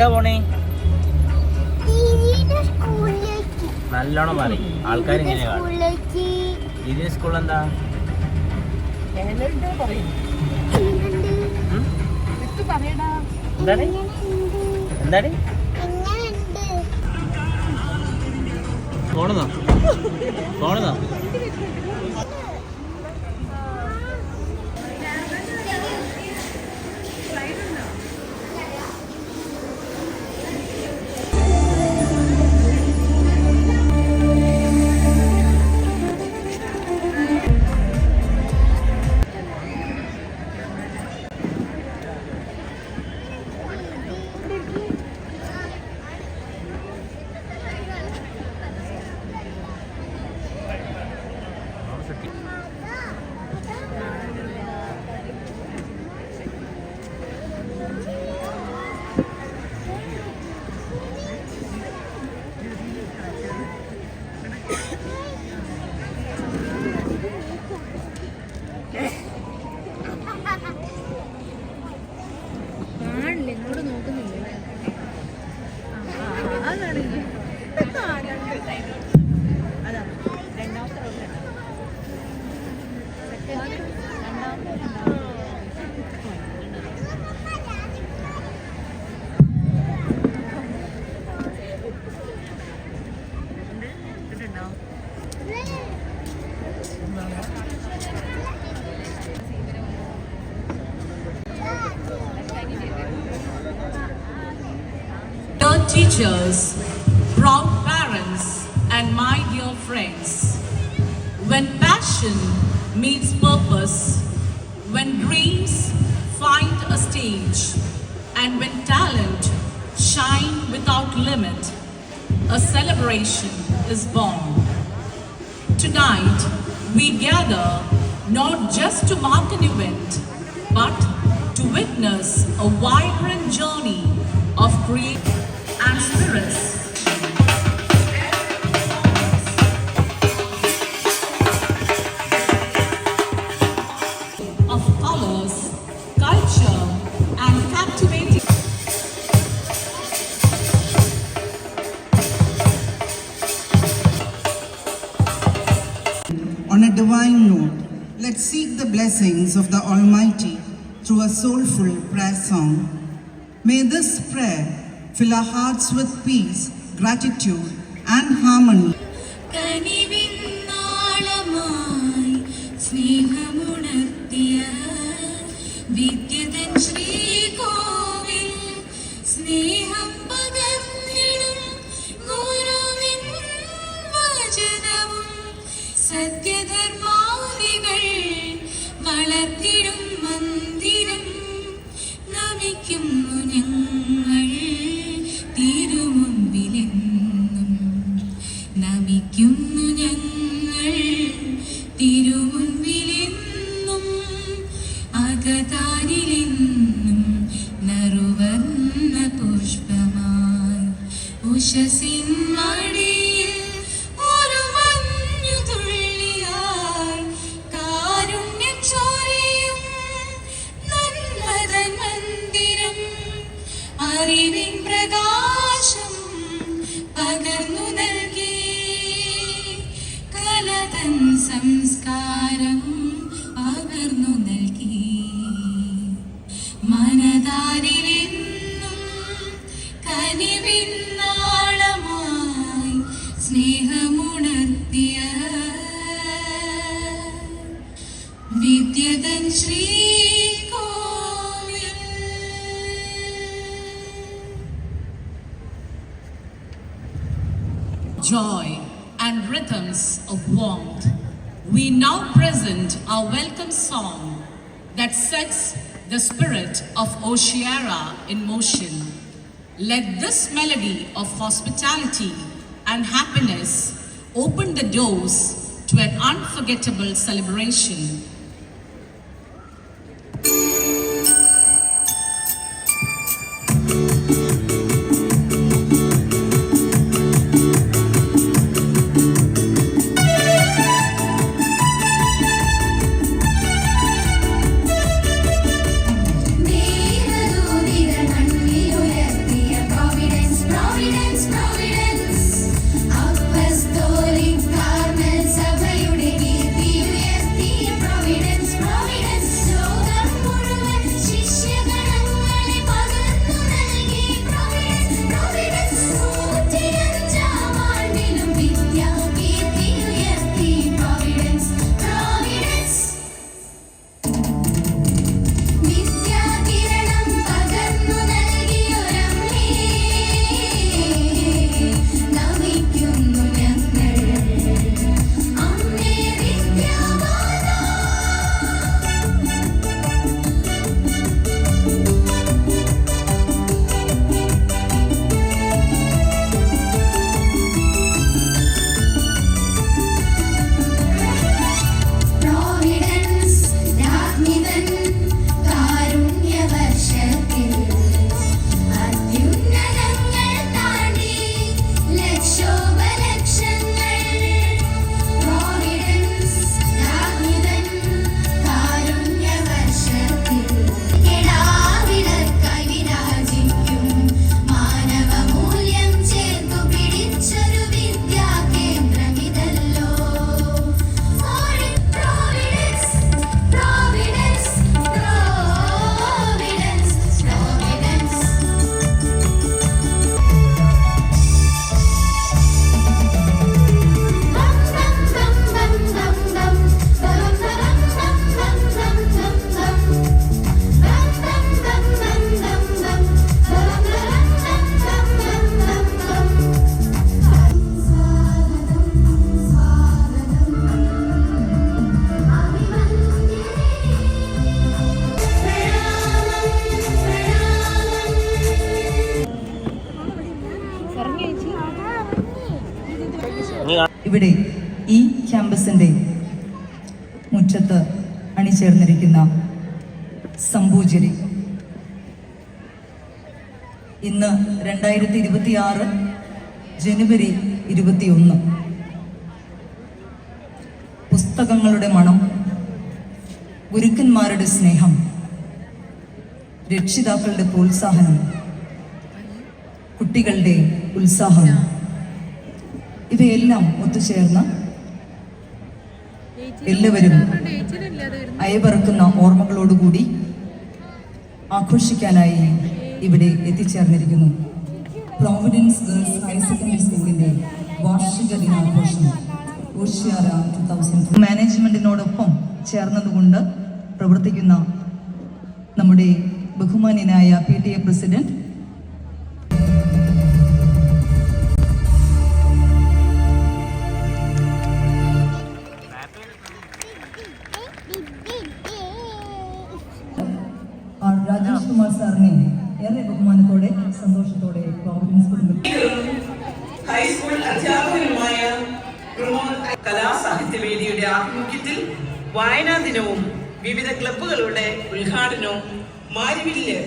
എവിടേക്കാ പോണേ? നല്ലോണം പറയും ആൾക്കാർ ഇങ്ങനെ കാണും. ഇതിന് സ്കൂൾ എന്താ? എന്താണ് എന്താണ് പോണതോ പോണതോ? Teachers, proud parents, and my dear friends, when passion meets purpose, when dreams find a stage, and when talent shine without limit, a celebration is born. Tonight, we gather not just to mark an event, but to witness a vibrant journey of creativity and spirits. Of colors, culture, and captivating. On a divine note, let's seek the blessings of the Almighty through a soulful prayer song. May this prayer fill our hearts with peace, gratitude, and harmony. സംസ്കാരം പകർന്നു നൽകി മനതാരിലെന്നും കനിവിന്നാളമായി സ്നേഹമുണർത്തിയ വിദ്യതൻ ശ്രീകോവിൽ. Joy and rhythms of warmth, we now present our welcome song that sets the spirit of Oshiera in motion. Let this melody of hospitality and happiness open the doors to an unforgettable celebration. ദേവദൂതികൾ മണ്ണിലുയർത്തിയ ഇവിടെ ഈ ക്യാമ്പസിൻ്റെ മുറ്റത്ത് അണിചേർന്നിരിക്കുന്ന സംപൂജ്യരെ, ഇന്ന് 2026 ജനുവരി 21, പുസ്തകങ്ങളുടെ മണം, ഗുരുക്കന്മാരുടെ സ്നേഹം, രക്ഷിതാക്കളുടെ പ്രോത്സാഹനം, കുട്ടികളുടെ ഉത്സാഹം, ഇവയെല്ലാം ഒത്തുചേർന്ന് എല്ലാവരും അയവിറക്കുന്ന ഓർമ്മകളോടുകൂടി ആഘോഷിക്കാനായി ഇവിടെ എത്തിച്ചേർന്നിരിക്കുന്നു. പ്രോവിഡൻസ് ഗേൾസ് ഹയർ സെക്കൻഡറി സ്കൂളിന്റെ വാർഷിക ദിനാഘോഷം ഓഷ്യാര 2000 മാനേജ്മെന്റിനോടൊപ്പം ചേർന്നതുകൊണ്ട് പ്രവർത്തിക്കുന്ന നമ്മുടെ ബഹുമാന്യനായ PTA പ്രസിഡന്റ് രാജേഷ് കുമാർ സാറിനെ ഏറെ ബഹുമാനത്തോടെ സന്തോഷത്തോടെ പ്രോവിഡൻസ് കുടുംബത്തിൽ ഹൈസ്കൂൾ അധ്യാപകനുമായ കലാസാഹിത്യവേദിയുടെ ആഭിമുഖ്യത്തിൽ വായനാ ദിനവും വിവിധ ക്ലബ്ബുകളുടെ ഉദ്ഘാടനവും മാരിവില്ല്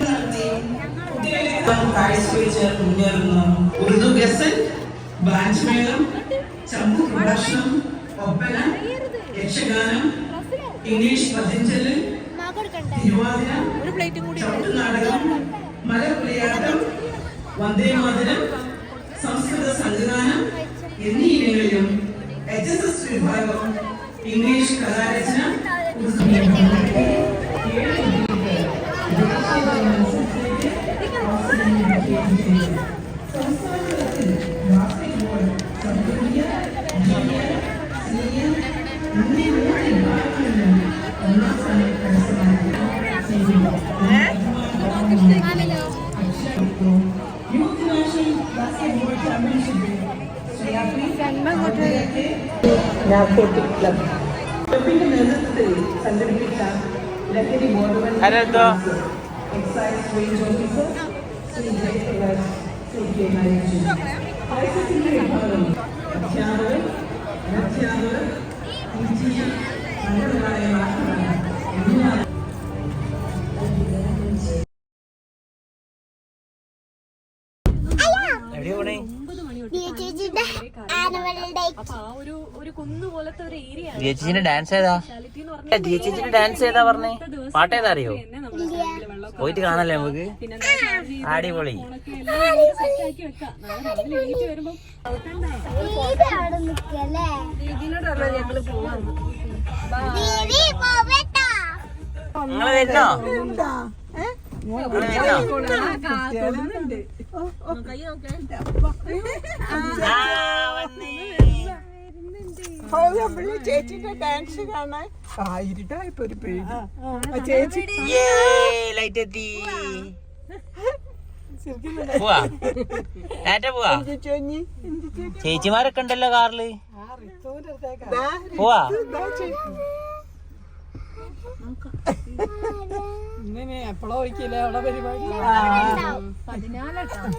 കാഴ്ചവെച്ച് മുന്നേറുന്ന ഉറുദു ഗസൽ, ബാൻഡ് മേളം, ചമ്പു പ്രഭാഷണം, ഒപ്പന, യക്ഷഗാനം, ഇംഗ്ലീഷ് പദ്യഞ്ചൊല്ല്, തിരുവാതിര, ചവിട്ടുനാടകം, മലപ്പുലിയാട്ടം, വന്ദേമാതരം, സംസ്കൃത സംഘഗാനം എന്നീ ഇനങ്ങളിലും HSS വിഭാഗം ഇംഗ്ലീഷ് കലാരചന നാർക്കോട്ടിക് ക്ലബ് ക്ലബിന്റെ നേതൃത്വത്തിൽ സംഘടിപ്പിച്ച ലഹരി ബോധവൽക്കരണ excise range officer Shri Jayaprakash CPI higher secondary വിഭാഗം അധ്യാപകർ, അനധ്യാപകർ, PTA, നല്ലവരായ വാർത്തകൾ ഡാൻസ് ഏതാ? ഡാൻസ് ഏതാ പറഞ്ഞേ? പാട്ടേതാ അറിയോ? പോയിട്ട് കാണല്ലേ നമുക്ക്? അടിപൊളി. നിങ്ങള് വരുന്നോ? ചേച്ചിന്റെ ഡാൻസ് കാണാൻ ഇരുട്ടായിപ്പോ ഒരു പേടി. ചേച്ചി ലൈറ്റ് എത്തി. പോവാ ചേച്ചിമാരൊക്കെ ഉണ്ടല്ലോ കാറില്. പോവാ എപ്പോഴോ ഒഴിക്കില്ലേ അവിടെ പരിപാടി.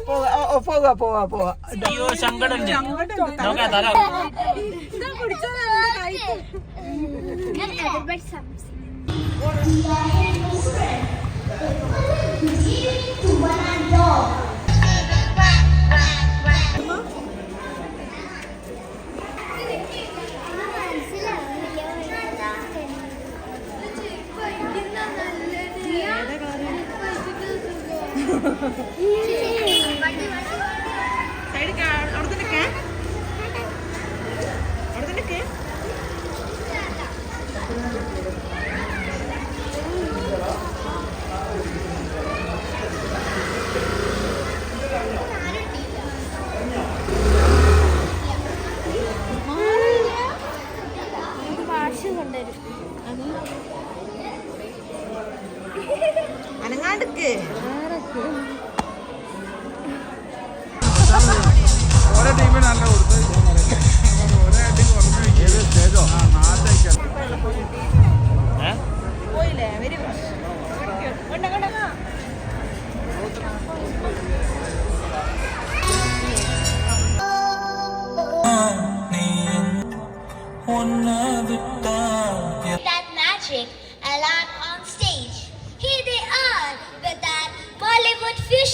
പോവാ പോവാ പോവാ. അയ്യോ സങ്കടം. അനങ്ങാണ്ടിക്ക് ഓരോ ടീമിന് നല്ല കൊടുത്ത് ഒരേ അടി പോയില്ലേ very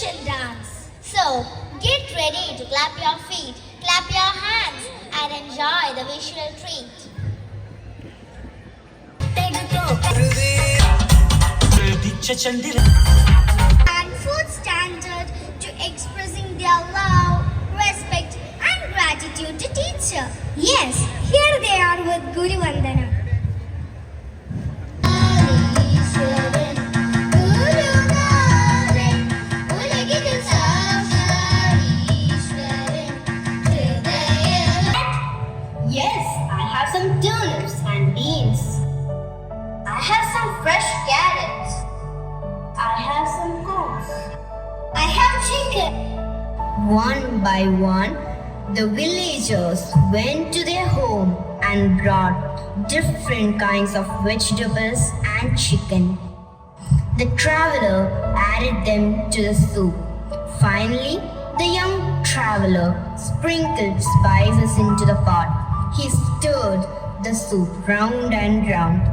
celebration dance. So, get ready to clap your feet, clap your hands, and enjoy the visual treat. Take a and food standard to expressing their love, respect, and gratitude to teacher. Yes, here they are with Guru Vandana. Yes, I have some turnips and beans. I have some fresh carrots. I have some corns. I have chicken. One by one, the villagers went to their home and brought different kinds of vegetables and chicken. The traveler added them to the soup. Finally, the young traveler sprinkled spices into the pot. He stirred the soup round and round.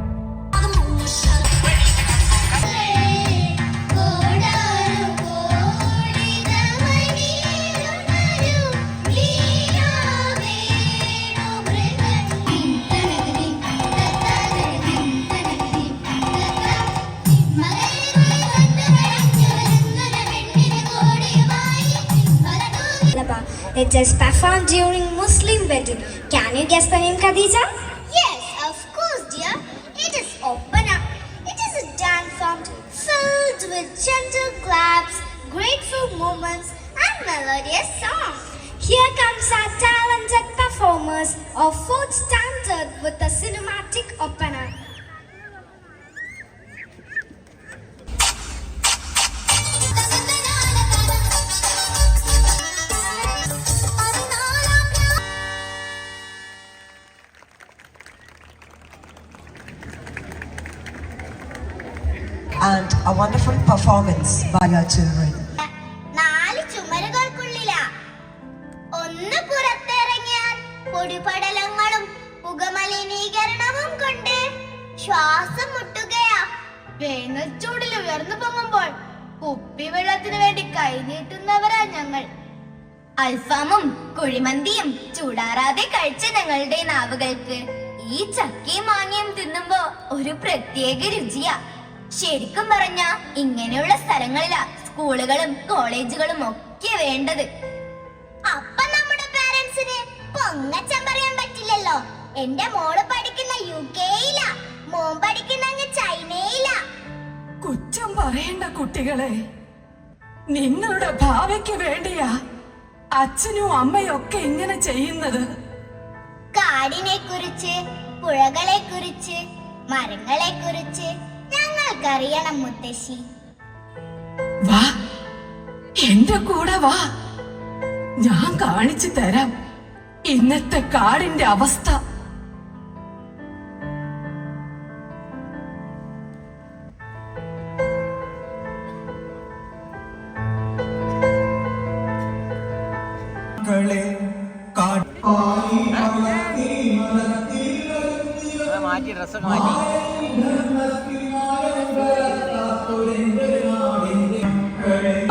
It is performed during Muslim wedding. Can you guess the name, Khadija? Yes, of course, dear. It is Opana. It is a dance song filled with gentle claps, grateful moments, and melodious songs. Here comes our talented performers of 4th standard with the cinematic Opana. And a wonderful performance by our children. 4 ചുമരുകൾക്കുള്ളില ഒന്ന് പുറത്തിറങ്ങിയാൽ പൊടിപടലങ്ങളും പുകമലിനീകരണവും കൊണ്ട് ശ്വാസം മുട്ടുകയാ. വേനൽ ചൂടിൽ ഉയർന്നു പൊങ്ങുമ്പോൾ കുപ്പിവെള്ളത്തിന് വേണ്ടി കൈനീട്ടുന്നവരാ ഞങ്ങൾ. അൽഫാമും കുഴിമന്തിയും ചൂടാറാതെ കഴിച്ച ഞങ്ങളുടെ നാവുകൾക്ക് ഈ ചക്കയും മാങ്ങയും തിന്നുമ്പോ ഒരു പ്രത്യേക രുചിയാ. ശരിക്കും പറഞ്ഞ ഇങ്ങനെയുള്ള സ്ഥലങ്ങളിലാ സ്കൂളുകളും കോളേജുകളും ഒക്കെ വേണ്ടത്. അപ്പൊ നമ്മുടെ പാരന്റ്സിന് പൊങ്ങച്ചം പറയാൻ പറ്റില്ലല്ലോ. എന്റെ മോള് പഠിക്കുന്ന UK-യിലാ, മോൻ പഠിക്കുന്ന ചൈനയിലാ. കുറ്റം പറയേണ്ട കുട്ടികളെ, നിങ്ങളുടെ ഭാവിക്ക് വേണ്ടിയാ അച്ഛനും അമ്മയും ഒക്കെ ഇങ്ങനെ ചെയ്യുന്നത്. കാടിനെ കുറിച്ച്, പുഴകളെ കുറിച്ച്, മരങ്ങളെ കുറിച്ച് ഞങ്ങൾക്കറിയണം മുത്തശ്ശി. വാ, എന്റെ കൂടെ വാ, ഞാൻ കാണിച്ചു തരാം ഇന്നത്തെ കാടിന്റെ അവസ്ഥ. മാറ്റി ഡ്രസ്സൊക്കെ മാറ്റി.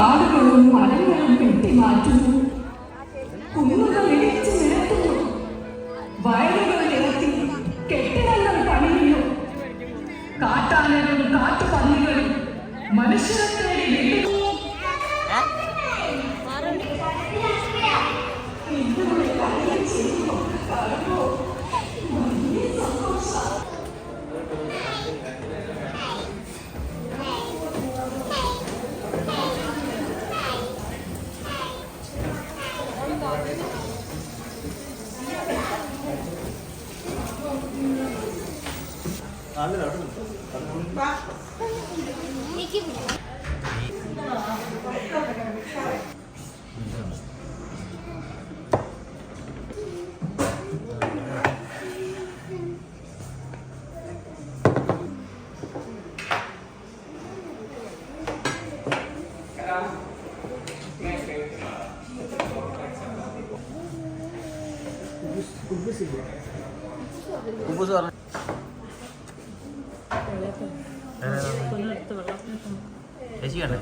ആളുകളും മരങ്ങളും വെട്ടിമാറ്റുന്നു, കുന്നുകൾ ഇടിച്ചു നിരത്തുന്നു, വയലുകൾ ഇറക്കി കെട്ടിടങ്ങൾ പണിയുന്നു. കാട്ടാനകളും കാട്ടുപന്നികളും മനുഷ്യരെ തേടി വീഴുന്നു. കുബൂസ് പറഞ്ഞു. ചേച്ചി കണ്ടേ?